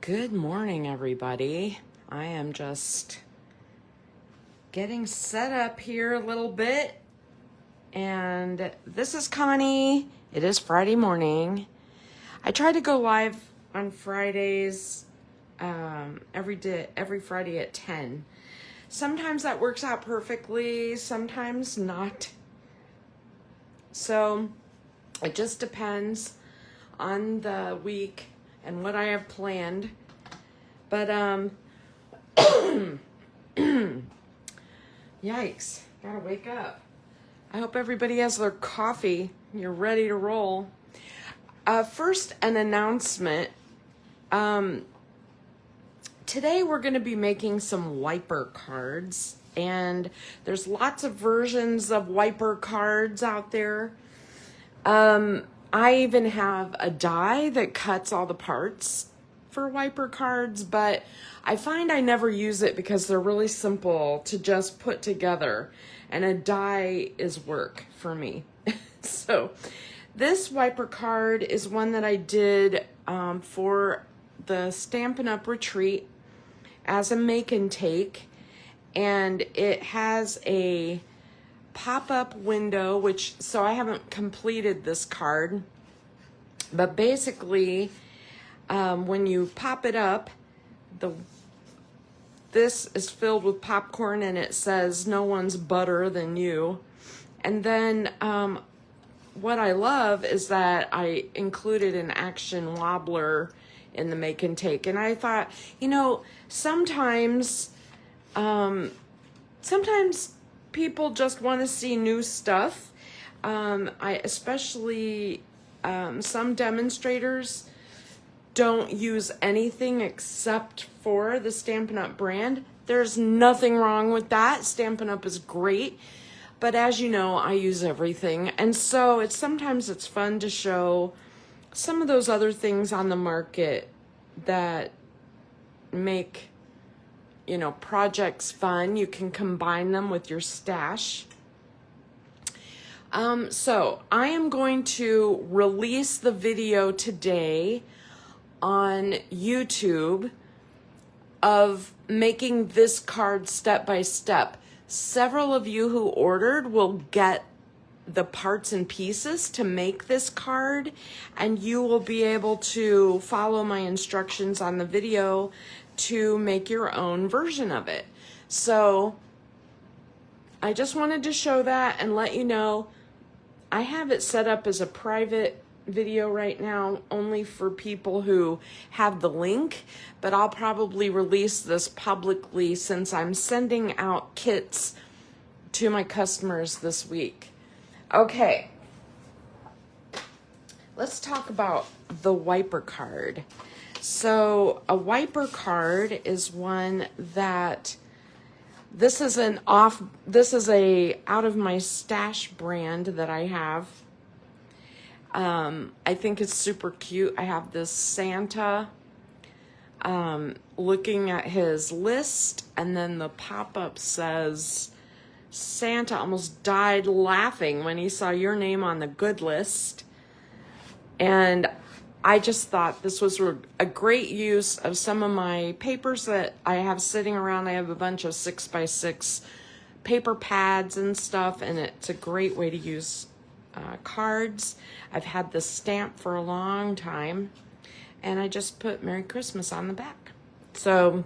Good morning, everybody. I am just getting set up here a little bit. And this is Connie. It is Friday morning. I try to go live on Fridays every Friday at 10. Sometimes that works out perfectly, sometimes not. So it just depends on the week and what I have planned. But yikes, gotta wake up. I hope everybody has their coffee. You're ready to roll. First, an announcement. Today we're going to be making some WIPER cards, and there's lots of versions of WIPER cards out there. I even have a die that cuts all the parts for WIPER cards, but I find I never use it because they're really simple to just put together, and a die is work for me. So this WIPER card is one that I did for the Stampin' Up retreat as a make and take, and it has a pop-up window, so I haven't completed this card, but basically when you pop it up, this is filled with popcorn, and it says no one's butter than you. And then what I love is that I included an action wobbler in the make and take, and I thought, sometimes people just want to see new stuff. Especially some demonstrators don't use anything except for the Stampin' Up brand. There's nothing wrong with that. Stampin' Up is great. But as you know, I use everything. And so sometimes it's fun to show some of those other things on the market that make projects fun. You can combine them with your stash. So I am going to release the video today on YouTube of making this card step by step. Several of you who ordered will get the parts and pieces to make this card, and you will be able to follow my instructions on the video to make your own version of it. So I just wanted to show that and let you know I have it set up as a private video right now, only for people who have the link, but I'll probably release this publicly since I'm sending out kits to my customers this week. Okay, let's talk about the WIPER card. So a WIPER card is one that this is a out of my stash brand that I have. I think it's super cute. I have this Santa looking at his list, and then the pop-up says Santa almost died laughing when he saw your name on the good list. And I just thought this was a great use of some of my papers that I have sitting around. I have a bunch of 6x6 paper pads and stuff, and it's a great way to use cards. I've had this stamp for a long time, and I just put Merry Christmas on the back. So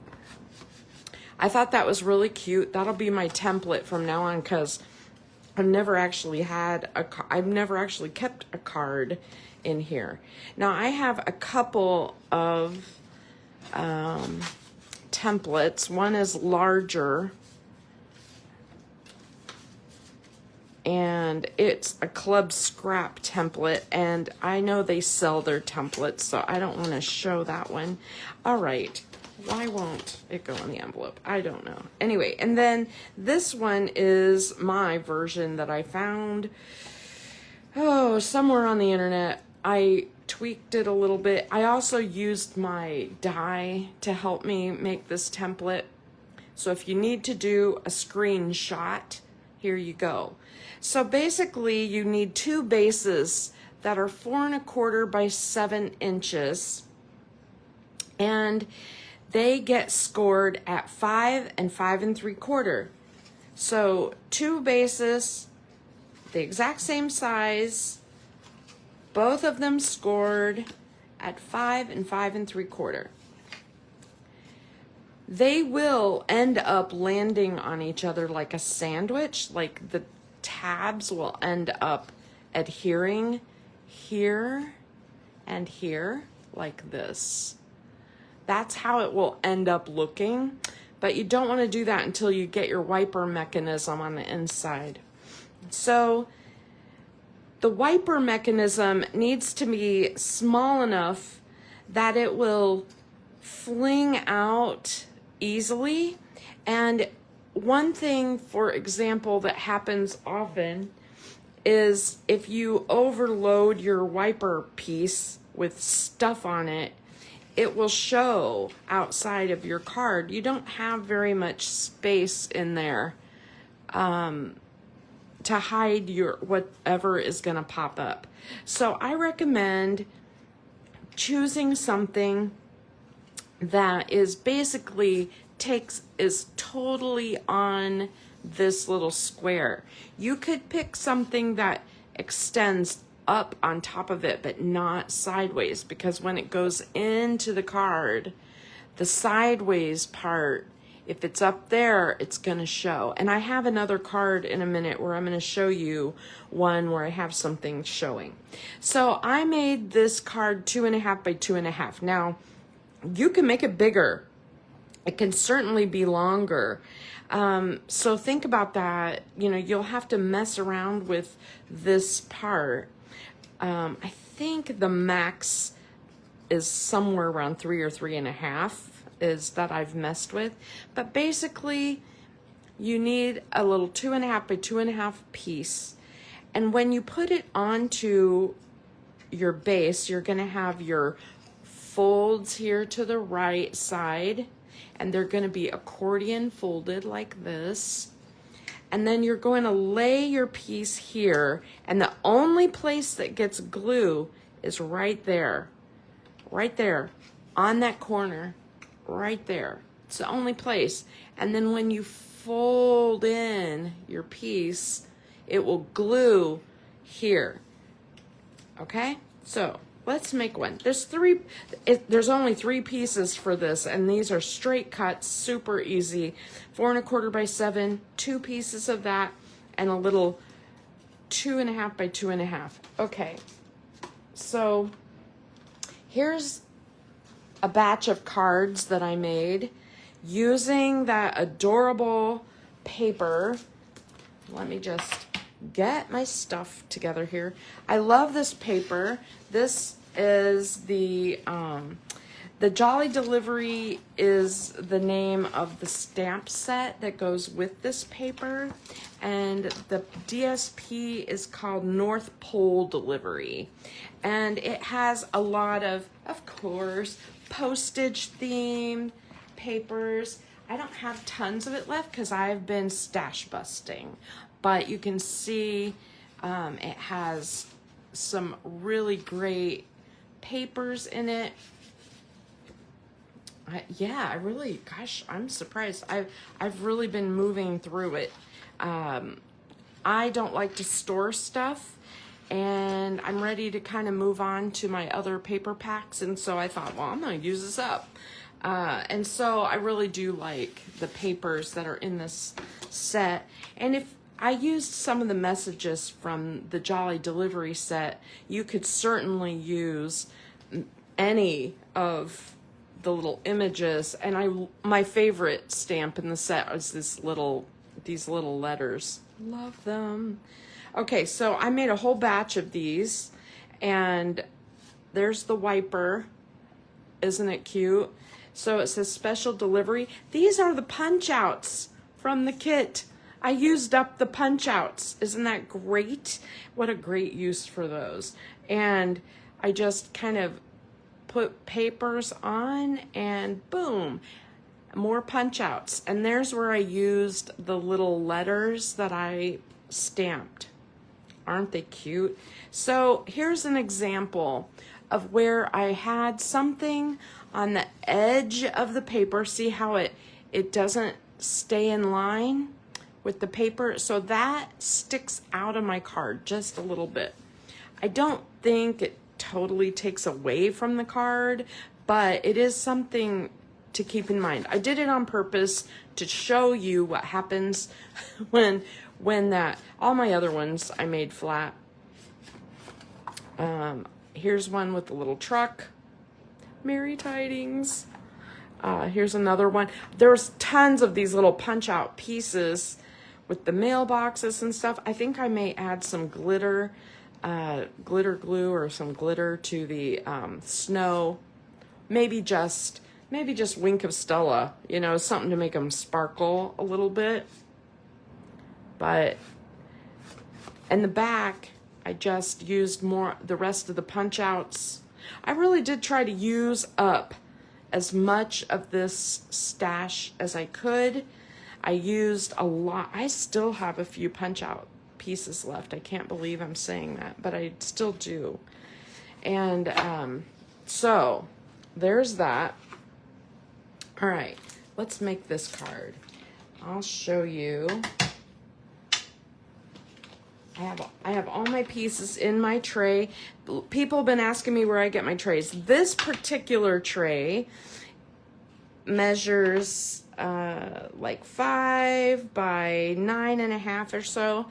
I thought that was really cute. That'll be my template from now on, because I've never actually kept a card in here. Now I have a couple of templates. One is larger, and it's a club scrap template, and I know they sell their templates, so I don't want to show that one. All right, why won't it go in the envelope? I don't know. Anyway, and then this one is my version that I found somewhere on the internet. I tweaked it a little bit. I also used my die to help me make this template. So if you need to do a screenshot, here you go. So basically you need two bases that are 4 1/4 by 7 inches, and they get scored at 5 and 5 3/4. So 2 bases, the exact same size, both of them scored at 5 and 5 3/4. They will end up landing on each other like a sandwich, like the tabs will end up adhering here and here like this. That's how it will end up looking, but you don't want to do that until you get your wiper mechanism on the inside. So the wiper mechanism needs to be small enough that it will fling out easily. And one thing, for example, that happens often is if you overload your wiper piece with stuff on it, it will show outside of your card. You don't have very much space in there to hide your whatever is going to pop up. So I recommend choosing something that is basically is totally on this little square. You could pick something that extends up on top of it but not sideways, because when it goes into the card, the sideways part, if it's up there, it's going to show. And I have another card in a minute where I'm going to show you one where I have something showing. So I made this card 2.5 by 2.5. Now you can make it bigger. It can certainly be longer. So think about that. You know, you'll have to mess around with this part. I think the max is somewhere around 3 or 3.5 is that I've messed with. But basically, you need a little 2.5 by 2.5 piece. And when you put it onto your base, you're going to have your folds here to the right side, and they're going to be accordion folded like this. And then you're going to lay your piece here, and the only place that gets glue is right there on that corner, right there. It's the only place. And then when you fold in your piece, it will glue here. Okay, so let's make one. There's only 3 pieces for this, and these are straight cuts, super easy. 4 1/4 by 7, 2 pieces of that, and a little 2.5 by 2.5. Okay, so here's a batch of cards that I made using that adorable paper. Let me just get my stuff together here. I love this paper. This is the Jolly Delivery is the name of the stamp set that goes with this paper, and the DSP is called North Pole Delivery, and it has a lot of course, postage themed papers. I don't have tons of it left because I've been stash busting, but you can see it has some really great papers in it. Gosh, I'm surprised. I've really been moving through it. I don't like to store stuff, and I'm ready to kind of move on to my other paper packs, and so I thought, well, I'm going to use this up. And so I really do like the papers that are in this set. And if I used some of the messages from the Jolly Delivery set, you could certainly use any of the little images. And my favorite stamp in the set is these little letters. Love them. Okay, so I made a whole batch of these, and there's the wiper. Isn't it cute? So it says special delivery. These are the punch outs from the kit. I used up the punch outs. Isn't that great? What a great use for those. And I just kind of put papers on, and boom, more punch outs. And there's where I used the little letters that I stamped. Aren't they cute? So here's an example of where I had something on the edge of the paper. See how it doesn't stay in line with the paper? So that sticks out of my card just a little bit. I don't think it totally takes away from the card, but it is something to keep in mind. I did it on purpose to show you what happens when that, all my other ones I made flat. Here's one with a little truck. Merry tidings. Here's another one. There's tons of these little punch out pieces with the mailboxes and stuff. I think I may add some glitter glue or some glitter to the snow. Maybe just Wink of Stella, you know, something to make them sparkle a little bit. But in the back, I just used more the rest of the punch outs. I really did try to use up as much of this stash as I could. I used a lot. I still have a few punch out pieces left. I can't believe I'm saying that, but I still do. And so there's that. All right, let's make this card. I'll show you. I have all my pieces in my tray. People have been asking me where I get my trays. This particular tray measures like 5 by 9.5 or so,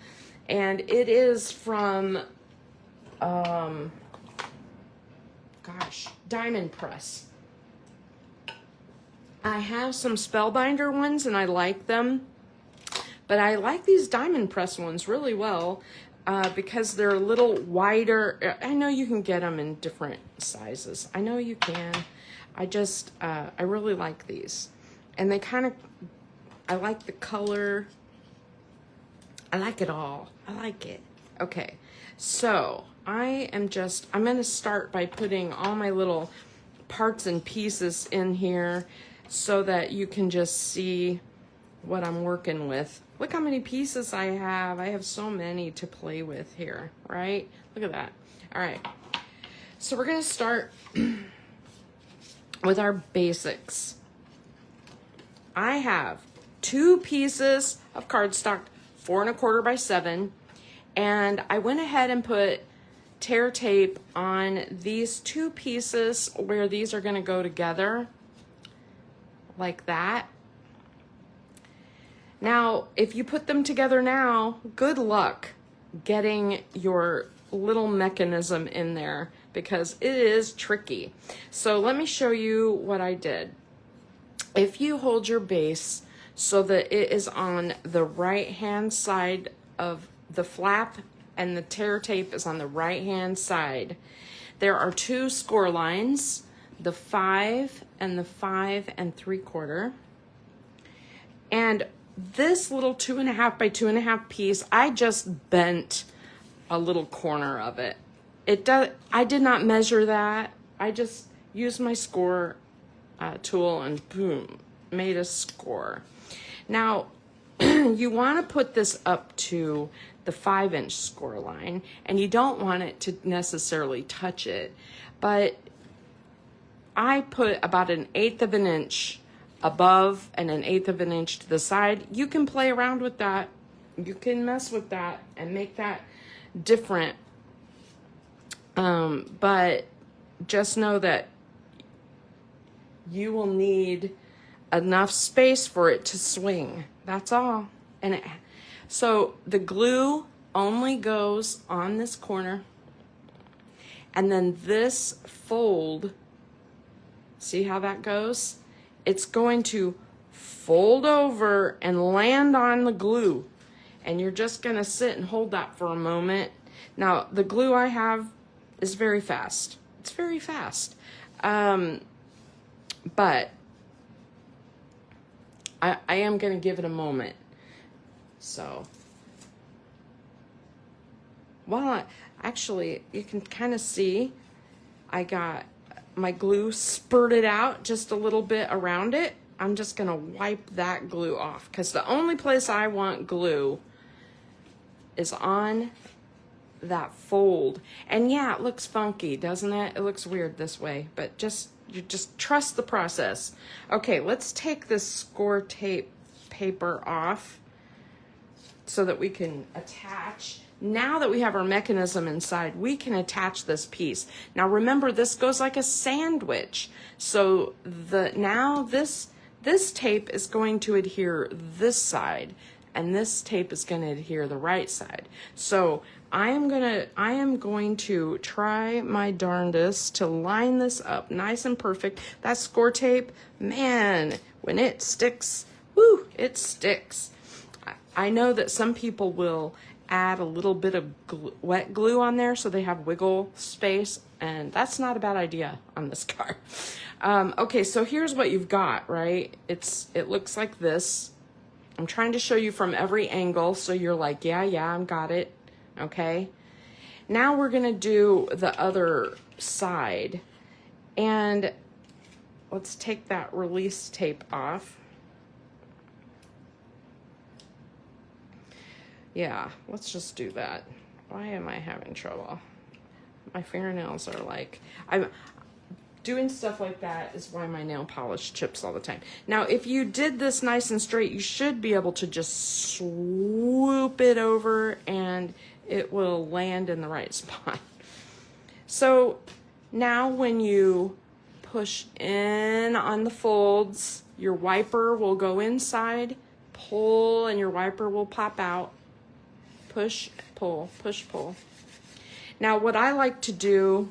and it is from Diamond Press. I have some Spellbinder ones and I like them, but I like these Diamond Press ones really well because they're a little wider. I know you can get them in different sizes. I know you can. I really like these. And they kind of, I like the color. I like it all. I like it. Okay, so I'm going to start by putting all my little parts and pieces in here so that you can just see what I'm working with. Look how many pieces I have. I have so many to play with here, right? Look at that. All right. So we're going to start with our basics. I have 2 pieces of cardstock, 4 1/4 by 7, and I went ahead and put tear tape on these 2 pieces where these are going to go together like that. Now, if you put them together now, good luck getting your little mechanism in there because it is tricky. So let me show you what I did. If you hold your base so that it is on the right-hand side of the flap and the tear tape is on the right-hand side, there are 2 score lines, the 5 and the 5 3/4. And this little 2.5 by 2.5 piece, I just bent a little corner of it. I did not measure that. I just used my score tool and boom, made a score. Now, you want to put this up to the 5-inch score line, and you don't want it to necessarily touch it, but I put about 1/8 of an inch above and 1/8 of an inch to the side. You can play around with that. You can mess with that and make that different. But just know that you will need enough space for it to swing. That's all. And so the glue only goes on this corner, and then this fold, see how that goes? It's going to fold over and land on the glue, and you're just going to sit and hold that for a moment. Now, the glue I have is very fast. It's very fast. But I am going to give it a moment. So, well, actually, you can kind of see I got my glue spurted out just a little bit around it. I'm just going to wipe that glue off because the only place I want glue is on that fold. And yeah, it looks funky, doesn't it? It looks weird this way, but you just trust the process. Okay, let's take this score tape paper off so that we can attach. Now that we have our mechanism inside, we can attach this piece. Now remember, this goes like a sandwich. So this tape is going to adhere this side, and this tape is going to adhere the right side. So I am going to try my darndest to line this up nice and perfect. That score tape, man, when it sticks, whoo, it sticks. I know that some people will add a little bit of wet glue on there so they have wiggle space, and that's not a bad idea on this card. Okay, so here's what you've got, right? It looks like this. I'm trying to show you from every angle so you're like, yeah, I've got it. Okay, now we're gonna do the other side, and let's take that release tape off. Yeah, let's just do that. Why am I having trouble? My fingernails are like, I'm doing stuff like that is why my nail polish chips all the time. Now, if you did this nice and straight, you should be able to just swoop it over and it will land in the right spot. So now when you push in on the folds, your wiper will go inside, pull, and your wiper will pop out. Push, pull, push, pull. Now what I like to do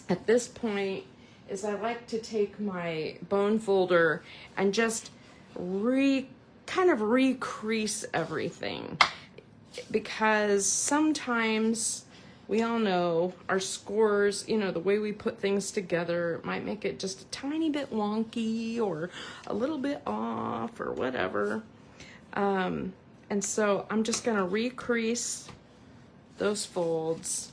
at this point is I like to take my bone folder and just kind of recrease everything, because sometimes we all know our scores, you know, the way we put things together might make it just a tiny bit wonky or a little bit off or whatever. And so I'm just going to recrease those folds.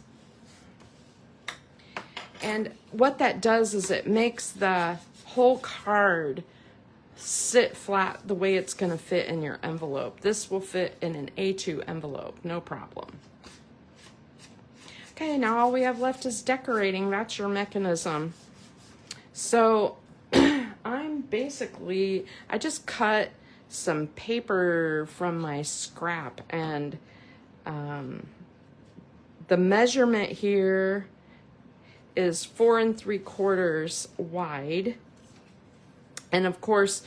And what that does is it makes the whole card sit flat the way it's going to fit in your envelope. This will fit in an A2 envelope, no problem. Okay, now all we have left is decorating. That's your mechanism. So I just cut some paper from my scrap, and the measurement here is 4 3/4 wide, and of course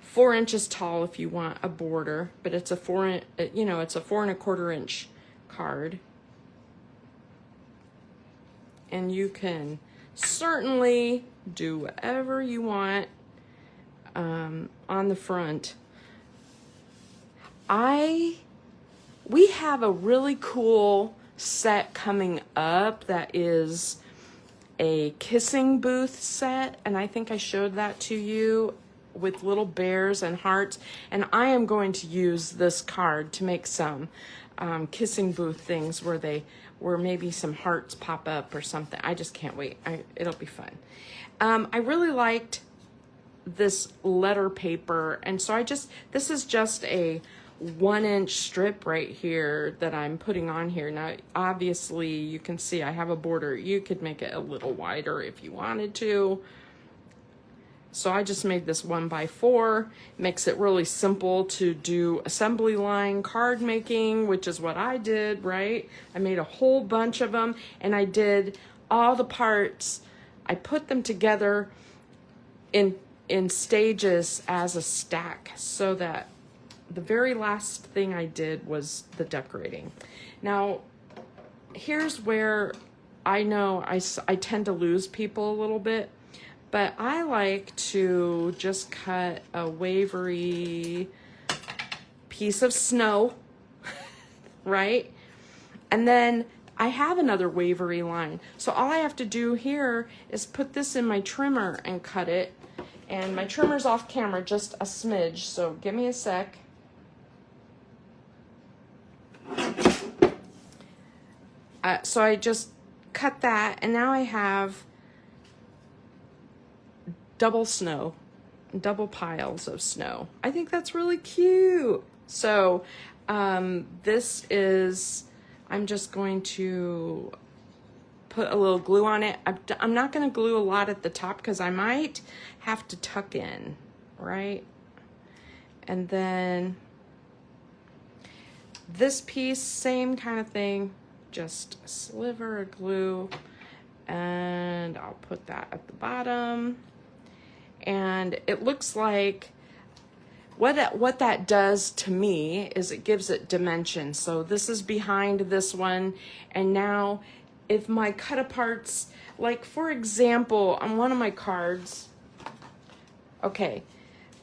4 inches tall if you want a border, but it's a 4 1/4 inch card, and you can certainly do whatever you want on the front. We have a really cool set coming up that is a kissing booth set, and I think I showed that to you with little bears and hearts, and I am going to use this card to make some kissing booth things where maybe some hearts pop up or something. I just can't wait. It'll be fun. I really liked this letter paper, and so this is just a 1-inch strip right here that I'm putting on here. Now obviously you can see I have a border. You could make it a little wider if you wanted to. So I just made this 1x4. Makes it really simple to do assembly line card making, which is what I did, right? I made a whole bunch of them, and I did all the parts. I put them together in stages as a stack, so that the very last thing I did was the decorating. Now, here's where I know I tend to lose people a little bit, but I like to just cut a wavery piece of snow, right? And then I have another wavery line. So all I have to do here is put this in my trimmer and cut it. And my trimmer's off camera just a smidge, so give me a sec. So I just cut that, and now I have double snow, double piles of snow. I think that's really cute. So this is I'm just going to put a little glue on it. I'm not going to glue a lot at the top because I might have to tuck in, right? And then this piece, same kind of thing, just a sliver of glue, and I'll put that at the bottom. And it looks like what that does to me is it gives it dimension. So this is behind this one, and now if my cut aparts, like for example, on one of my cards, okay,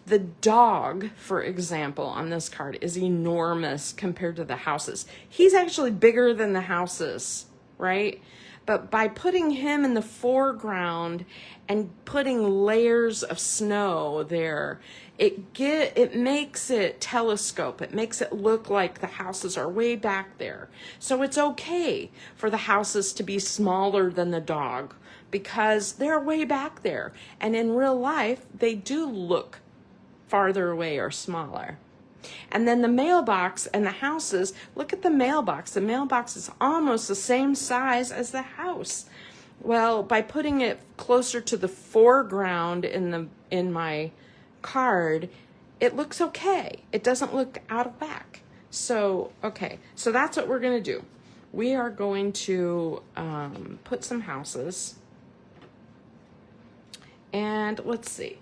the dog, for example, on this card is enormous compared to the houses. He's actually bigger than the houses, right? But by putting him in the foreground and putting layers of snow there, it makes it telescope. It makes it look like the houses are way back there. So it's okay for the houses to be smaller than the dog because they're way back there. And in real life, they do look farther away or smaller. And then the mailbox and the houses, look at the mailbox. The mailbox is almost the same size as the house. Well, by putting it closer to the foreground in my card, it looks okay. It doesn't look out of whack. So, okay, so that's what we're gonna do. We are going to put some houses. And let's see.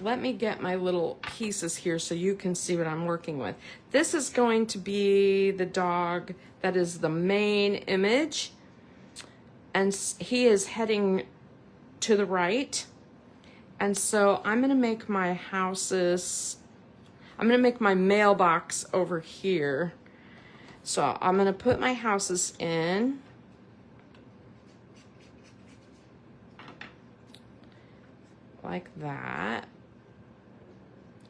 Let me get my little pieces here so you can see what I'm working with. This is going to be the dog that is the main image, and he is heading to the right. And so I'm gonna make my houses, I'm gonna make my mailbox over here. So I'm gonna put my houses in. Like that.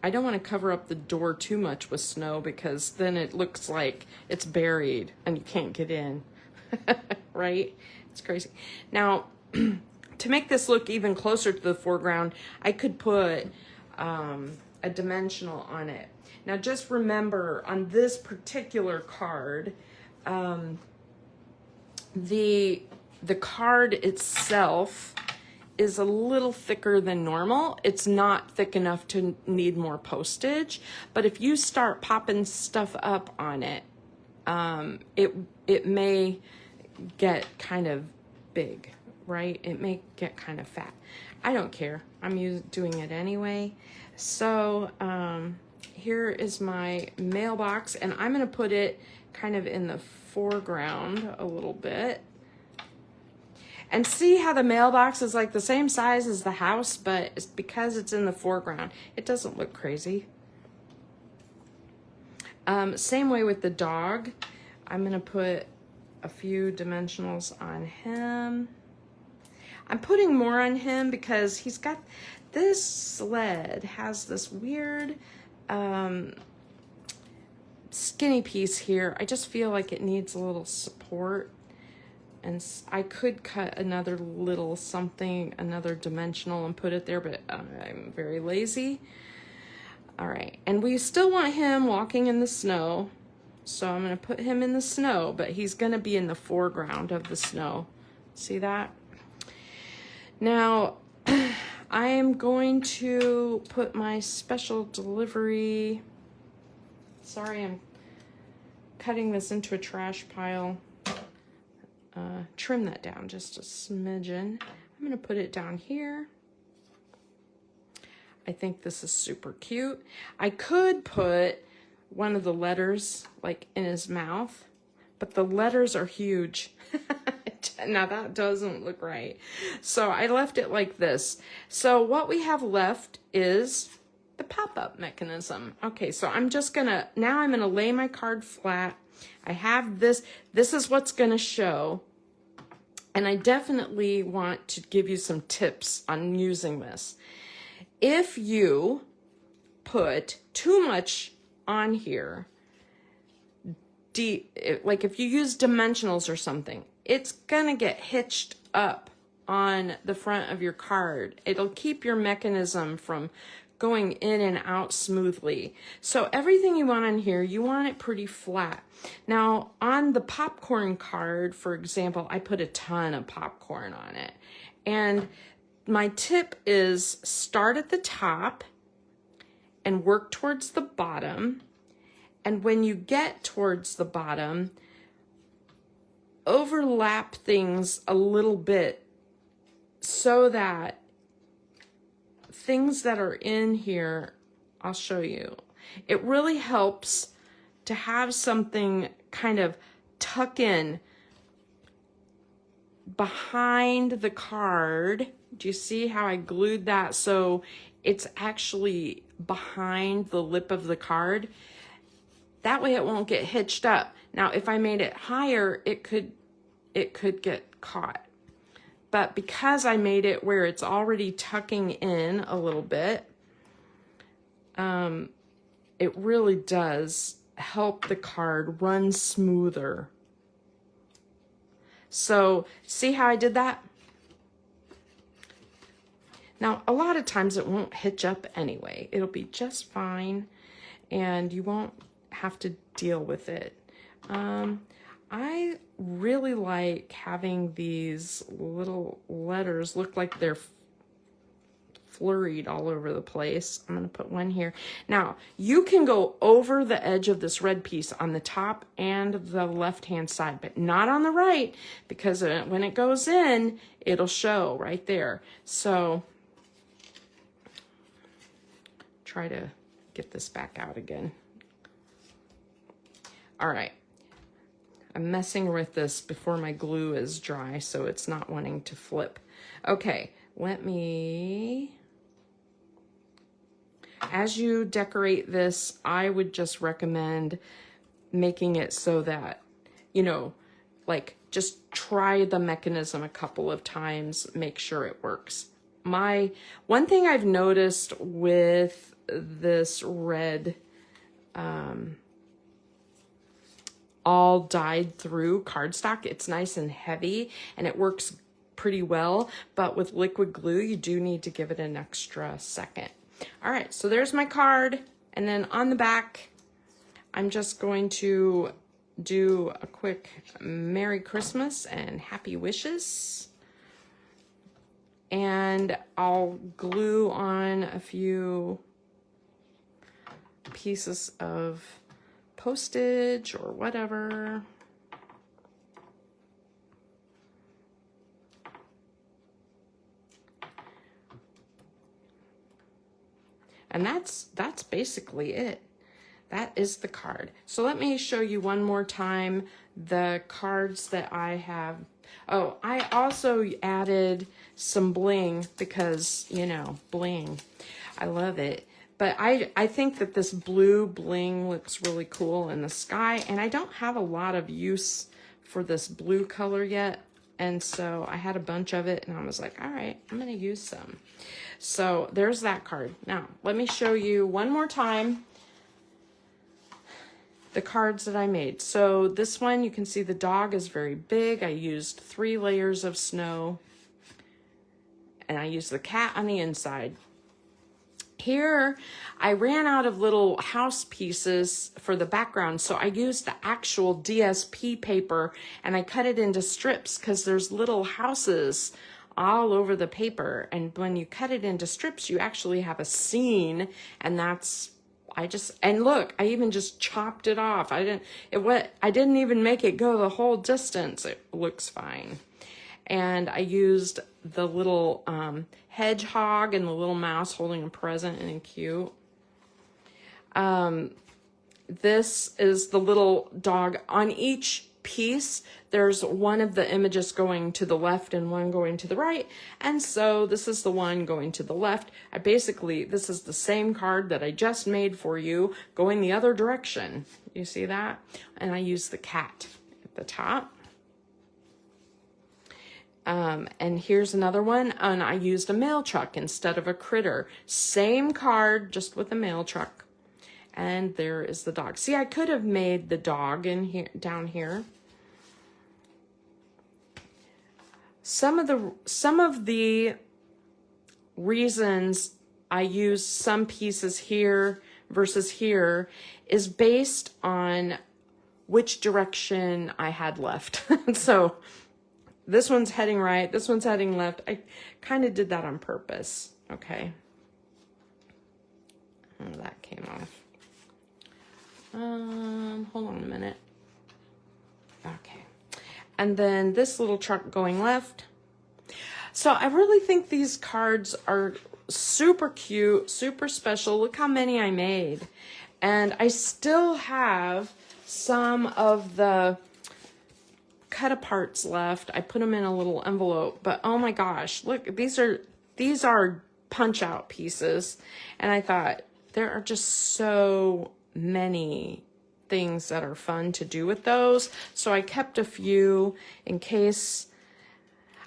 I don't want to cover up the door too much with snow because then it looks like it's buried and you can't get in, right? It's crazy. Now, to make this look even closer to the foreground, I could put a dimensional on it. Now, just remember on this particular card, the card itself is a little thicker than normal. It's not thick enough to need more postage, but if you start popping stuff up on it, it may get kind of big, right? It may get kind of fat. I don't care. I'm doing it anyway. So here is my mailbox, and I'm gonna put it kind of in the foreground a little bit. And see how the mailbox is like the same size as the house, but it's because it's in the foreground, it doesn't look crazy. Same way with the dog. I'm gonna put a few dimensionals on him. I'm putting more on him because he's got, this sled has this weird skinny piece here. I just feel like it needs a little support. And I could cut another little something, another dimensional and put it there, but I'm very lazy. All right, and we still want him walking in the snow. So I'm gonna put him in the snow, but he's gonna be in the foreground of the snow. See that? Now, I am going to put my special delivery, sorry, I'm cutting this into a trash pile. Trim that down just a smidgen. I'm gonna put it down here. I think this is super cute. I could put one of the letters like in his mouth, but the letters are huge. Now that doesn't look right. So I left it like this. So what we have left is the pop-up mechanism. Okay, so I'm gonna lay my card flat. I have this is what's gonna show. And I definitely want to give you some tips on using this. If you put too much on here, like if you use dimensionals or something, it's gonna get hitched up on the front of your card. It'll keep your mechanism from going in and out smoothly. So everything you want on here, you want it pretty flat. Now on the popcorn card, for example, I put a ton of popcorn on it. And my tip is start at the top and work towards the bottom. And when you get towards the bottom, overlap things a little bit so that things that are in here, I'll show you. It really helps to have something kind of tuck in behind the card. Do you see how I glued that so it's actually behind the lip of the card? That way it won't get hitched up. Now, if I made it higher, it could get caught. But because I made it where it's already tucking in a little bit, it really does help the card run smoother. So see how I did that? Now, a lot of times it won't hitch up anyway. It'll be just fine and you won't have to deal with it. I really like having these little letters look like they're flurried all over the place. I'm going to put one here. Now, you can go over the edge of this red piece on the top and the left-hand side, but not on the right, because when it goes in, it'll show right there. So, try to get this back out again. All right. I'm messing with this before my glue is dry, so it's not wanting to flip. Okay, let me... As you decorate this, I would just recommend making it so that, you know, like just try the mechanism a couple of times, make sure it works. One thing I've noticed with this red all dyed through cardstock, it's nice and heavy and it works pretty well, but with liquid glue you do need to give it an extra second. All right, so there's my card, and then on the back I'm just going to do a quick Merry Christmas and Happy Wishes, and I'll glue on a few pieces of postage or whatever. And that's basically it. That is the card. So let me show you one more time the cards that I have. Oh, I also added some bling because, you know, bling. I love it. But I think that this blue bling looks really cool in the sky, and I don't have a lot of use for this blue color yet. And so I had a bunch of it and I was like, all right, I'm gonna use some. So there's that card. Now, let me show you one more time the cards that I made. So this one, you can see the dog is very big. I used 3 layers of snow, and I used the cat on the inside. Here, I ran out of little house pieces for the background, so I used the actual DSP paper and I cut it into strips because there's little houses all over the paper, and when you cut it into strips, you actually have a scene, and that's, and look, I even just chopped it off. I didn't even make it go the whole distance. It looks fine. And I used the little hedgehog and the little mouse holding a present, and cute. This is the little dog. On each piece, there's one of the images going to the left and one going to the right. And so this is the one going to the left. This is the same card that I just made for you going the other direction. You see that? And I used the cat at the top. And here's another one, and I used a mail truck instead of a critter. Same card, just with a mail truck. And there is the dog. See, I could have made the dog in here, down here. Some of the reasons I use some pieces here versus here is based on which direction I had left. So this one's heading right, this one's heading left. I kind of did that on purpose. Okay. Oh, that came off. Hold on a minute. Okay. And then this little truck going left. So I really think these cards are super cute, super special. Look how many I made. And I still have some of the cut aparts left. I put them in a little envelope, but oh my gosh, look, these are punch out pieces. And I thought there are just so many things that are fun to do with those. So I kept a few in case.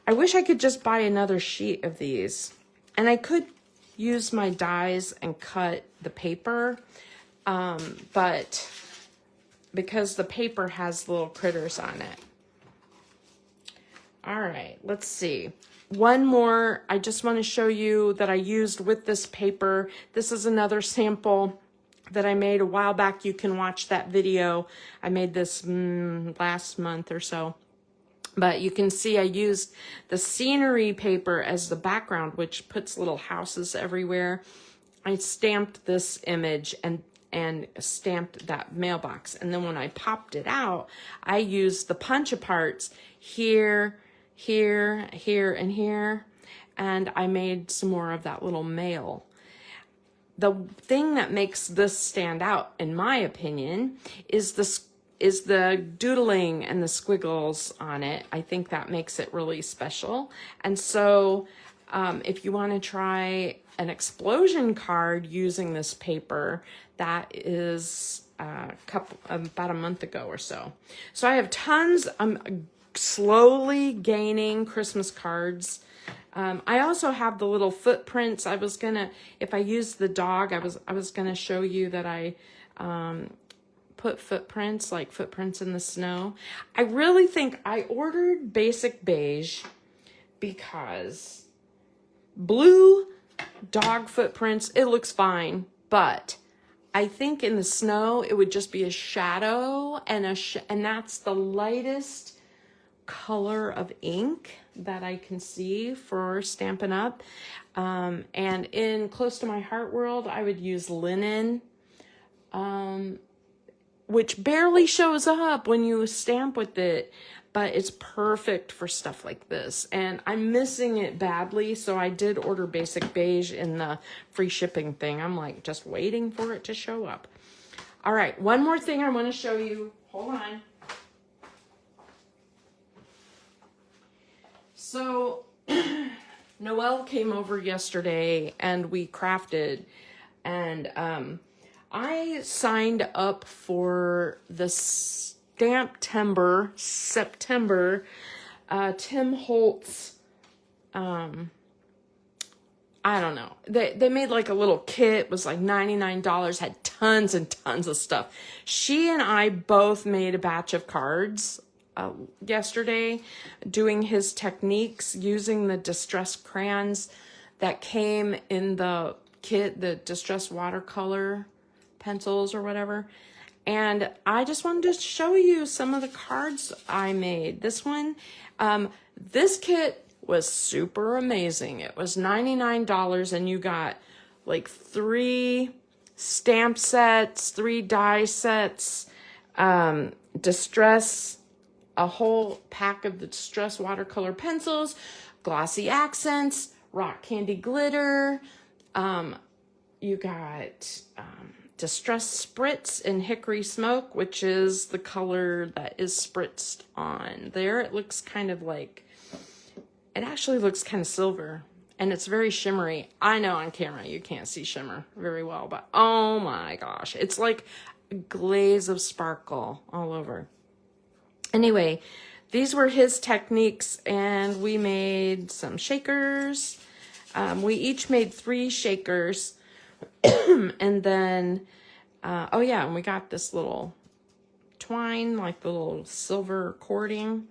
I wish I could just buy another sheet of these, and I could use my dies and cut the paper, but because the paper has little critters on it. All right, let's see. One more, I just want to show you that I used with this paper. This is another sample that I made a while back. You can watch that video. I made this last month or so. But you can see I used the scenery paper as the background, which puts little houses everywhere. I stamped this image and stamped that mailbox. And then when I popped it out, I used the punch aparts here, here, here, and here. And I made some more of that little mail. The thing that makes this stand out, in my opinion, is the doodling and the squiggles on it. I think that makes it really special. And so if you want to try an explosion card using this paper, that is about a month ago or so. So I have tons. I'm slowly gaining Christmas cards. I also have the little footprints. I was gonna, if I used the dog, I was gonna show you that I put footprints, like footprints in the snow. I really think I ordered basic beige because blue dog footprints, it looks fine, but I think in the snow it would just be a shadow, and and that's the lightest color of ink that I can see for Stampin' Up. And in Close to My Heart World, I would use linen, which barely shows up when you stamp with it, but it's perfect for stuff like this. And I'm missing it badly, so I did order basic beige in the free shipping thing. I'm like just waiting for it to show up. All right, one more thing I want to show you. Hold on. So Noelle came over yesterday and we crafted, and I signed up for the September Tim Holtz, I don't know. They made like a little kit, it was like $99, had tons and tons of stuff. She and I both made a batch of cards yesterday, doing his techniques using the distress crayons that came in the kit, the distress watercolor pencils or whatever. And I just wanted to show you some of the cards I made. This one, this kit was super amazing. It was $99 and you got like 3 stamp sets, 3 die sets, distress, a whole pack of the distress watercolor pencils, glossy accents, rock candy glitter. You got distress spritz in hickory smoke, which is the color that is spritzed on there. It looks kind of like, it actually looks kind of silver, and it's very shimmery. I know on camera you can't see shimmer very well, but oh my gosh, it's like a glaze of sparkle all over. Anyway, these were his techniques, and we made some shakers. We each made 3 shakers. And then, oh yeah, and we got this little twine, like the little silver cording.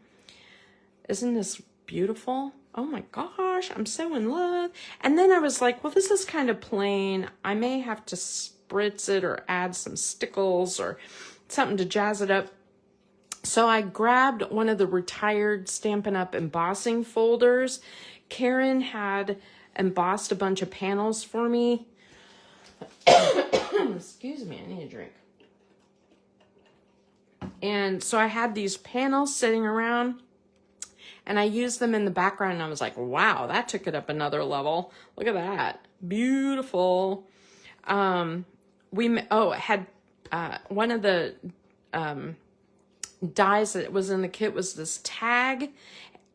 Isn't this beautiful? oh my gosh, I'm so in love. And then I was like, well, this is kind of plain. I may have to spritz it or add some stickles or something to jazz it up. So I grabbed one of the retired Stampin' Up! Embossing folders. Karen had embossed a bunch of panels for me. Excuse me, I need a drink. And so I had these panels sitting around, and I used them in the background, and I was like, wow, that took it up another level. Look at that. Beautiful. Had one of the dies that was in the kit was this tag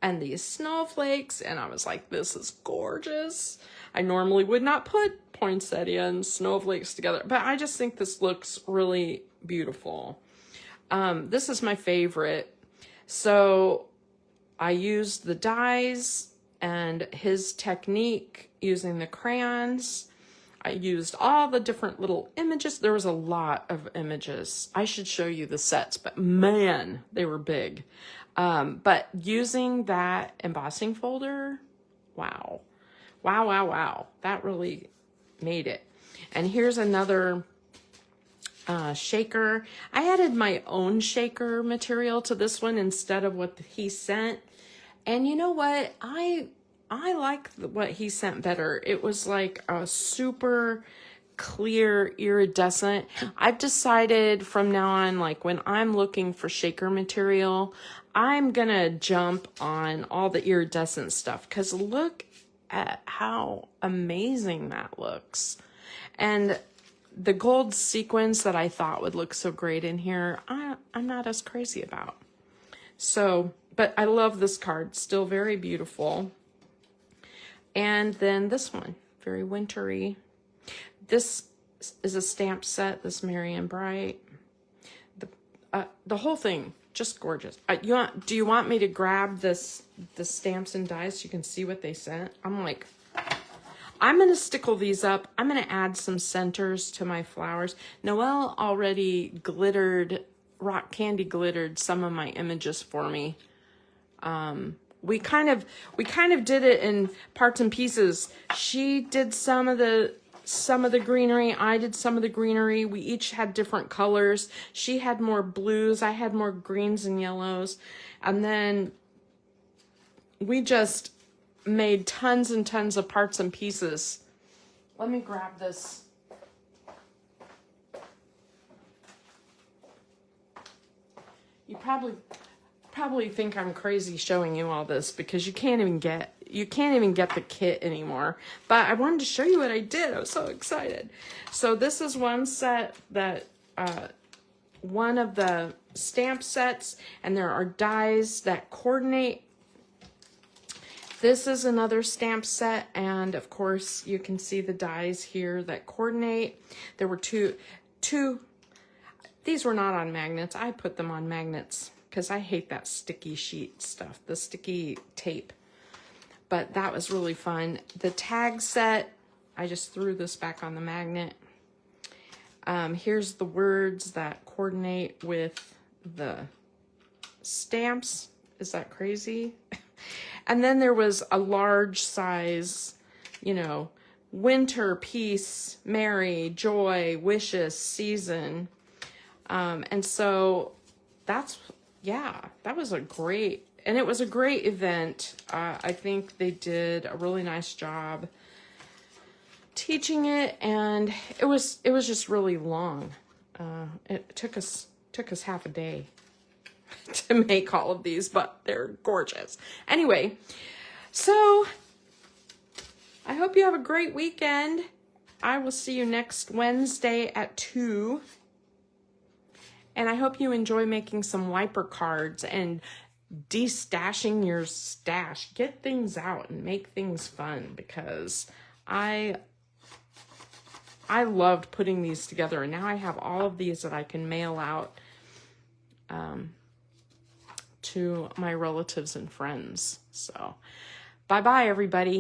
and these snowflakes, and I was like, this is gorgeous. I normally would not put poinsettia and snowflakes together, but I just think this looks really beautiful. This is my favorite. So I used the dies and his technique using the crayons. I used all the different little images. There was a lot of images. I should show you the sets, but man, they were big. But using that embossing folder, wow. Wow, wow, wow. That really made it. And here's another shaker. I added my own shaker material to this one instead of what he sent. And you know what? I like what he sent better. It was like a super clear iridescent. I've decided from now on, like when I'm looking for shaker material, I'm gonna jump on all the iridescent stuff, because look at how amazing that looks. And the gold sequins that I thought would look so great in here, I'm not as crazy about. So, but I love this card, still very beautiful. And then this one, very wintry. This is a stamp set, this Merry and Bright. The whole thing, just gorgeous. Do you want me to grab the stamps and dies so you can see what they sent? I'm going to stickle these up. I'm going to add some centers to my flowers. Noelle already rock candy glittered some of my images for me. We kind of did it in parts and pieces. She did some of the greenery. I did some of the greenery. We each had different colors. She had more blues. I had more greens and yellows. And then we just made tons and tons of parts and pieces. Let me grab this. You probably think I'm crazy showing you all this, because you can't even get the kit anymore. But I wanted to show you what I did. I was so excited. So this is one set that one of the stamp sets, and there are dies that coordinate. This is another stamp set, and of course you can see the dies here that coordinate. There were two. These were not on magnets. I put them on magnets because I hate that sticky sheet stuff, the sticky tape. But that was really fun. The tag set, I just threw this back on the magnet. Here's the words that coordinate with the stamps. Is that crazy? And then there was a large size, winter, peace, merry, joy, wishes, season. And so that was it was a great event. I think they did a really nice job teaching it, and it was just really long. It took us half a day to make all of these, but they're gorgeous. Anyway, so I hope you have a great weekend. I will see you next Wednesday at 2. And I hope you enjoy making some WIPER cards and de-stashing your stash. Get things out and make things fun, because I loved putting these together, and now I have all of these that I can mail out to my relatives and friends. So bye-bye, everybody.